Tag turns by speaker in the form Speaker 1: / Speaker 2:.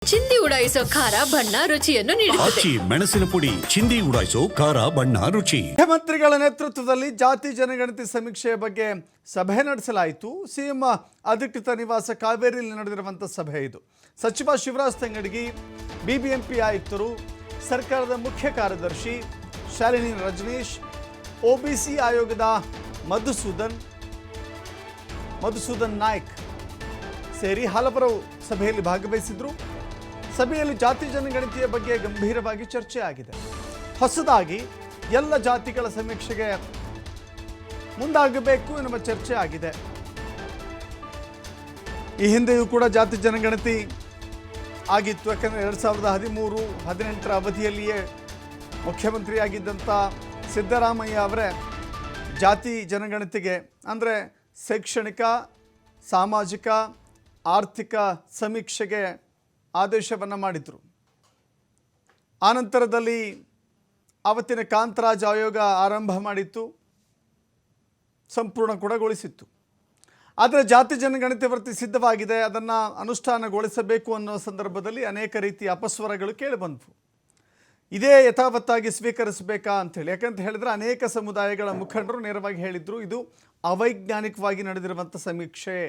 Speaker 1: ಚಿಂದಿ ಉಡಾಯಿಸೋ ಖಾರ ಬಣ್ಣ ರುಚಿಯನ್ನು ನೀಡುತ್ತದೆ.
Speaker 2: ಆಚಿ ಮೆಣಸಿನ ಪುಡಿ ಚಿಂದಿ ಉಡಾಯಿಸೋ ಖಾರ ಬಣ್ಣ ರುಚಿ.
Speaker 3: ಮುಖ್ಯಮಂತ್ರಿಗಳ ನೇತೃತ್ವದಲ್ಲಿ ಜಾತಿ ಜನಗಣತಿ ಸಮೀಕ್ಷೆಯ ಬಗ್ಗೆ ಸಭೆ ನಡೆಸಲಾಯಿತು. ಸಿಎಂ ಅಧಿಕೃತ ನಿವಾಸ ಕಾವೇರಿಯಲ್ಲಿ ನಡೆದಿರುವಂಥ ಸಭೆ ಇದು. ಸಚಿವ ಶಿವರಾಜ್ ತಂಗಡಗಿ, ಬಿಬಿಎಂಪಿ ಆಯುಕ್ತರು, ಸರ್ಕಾರದ ಮುಖ್ಯ ಕಾರ್ಯದರ್ಶಿ ಶಾಲಿನಿ ರಜನೀಶ್, ಒಬಿಸಿ ಆಯೋಗದ ಮಧುಸೂದನ್ ನಾಯ್ಕ್ ಸೇರಿ ಹಲವರು ಸಭೆಯಲ್ಲಿ ಭಾಗವಹಿಸಿದ್ರು. ಸಭೆಯಲ್ಲಿ ಜಾತಿ ಜನಗಣತಿಯ ಬಗ್ಗೆ ಗಂಭೀರವಾಗಿ ಚರ್ಚೆ ಆಗಿದೆ. ಹೊಸದಾಗಿ ಎಲ್ಲ ಜಾತಿಗಳ ಸಮೀಕ್ಷೆಗೆ ಮುಂದಾಗಬೇಕು ಎನ್ನುವ ಚರ್ಚೆ ಆಗಿದೆ. ಈ ಹಿಂದೆಯೂ ಕೂಡ ಜಾತಿ ಜನಗಣತಿ ಆಗಿತ್ತು. ಯಾಕಂದರೆ 2013-18 ಅವಧಿಯಲ್ಲಿಯೇ ಮುಖ್ಯಮಂತ್ರಿಯಾಗಿದ್ದಂಥ ಸಿದ್ದರಾಮಯ್ಯ ಅವರೇ ಜಾತಿ ಜನಗಣತಿಗೆ ಅಂದರೆ ಶೈಕ್ಷಣಿಕ, ಸಾಮಾಜಿಕ, ಆರ್ಥಿಕ ಸಮೀಕ್ಷೆಗೆ ಆದೇಶವನ್ನು ಮಾಡಿದರು. ಆನಂತರದಲ್ಲಿ ಆವತ್ತಿನ ಕಾಂತರಾಜ್ ಆಯೋಗ ಆರಂಭ ಮಾಡಿತ್ತು, ಸಂಪೂರ್ಣಗೊಳಿಸಿತ್ತು. ಆದರೆ ಜಾತಿ ಜನಗಣತಿ ವರದಿ ಸಿದ್ಧವಾಗಿದೆ, ಅದನ್ನು ಅನುಷ್ಠಾನಗೊಳಿಸಬೇಕು ಅನ್ನೋ ಸಂದರ್ಭದಲ್ಲಿ ಅನೇಕ ರೀತಿಯ ಅಪಸ್ವರಗಳು ಕೇಳಿಬಂದವು. ಇದೇ ಯಥಾವತ್ತಾಗಿ ಸ್ವೀಕರಿಸಬೇಕಾ ಅಂಥೇಳಿ. ಯಾಕಂತ ಹೇಳಿದ್ರೆ ಅನೇಕ ಸಮುದಾಯಗಳ ಮುಖಂಡರು ನೇರವಾಗಿ ಹೇಳಿದ್ರು, ಇದು ಅವೈಜ್ಞಾನಿಕವಾಗಿ ನಡೆದಿರುವಂಥ ಸಮೀಕ್ಷೆ,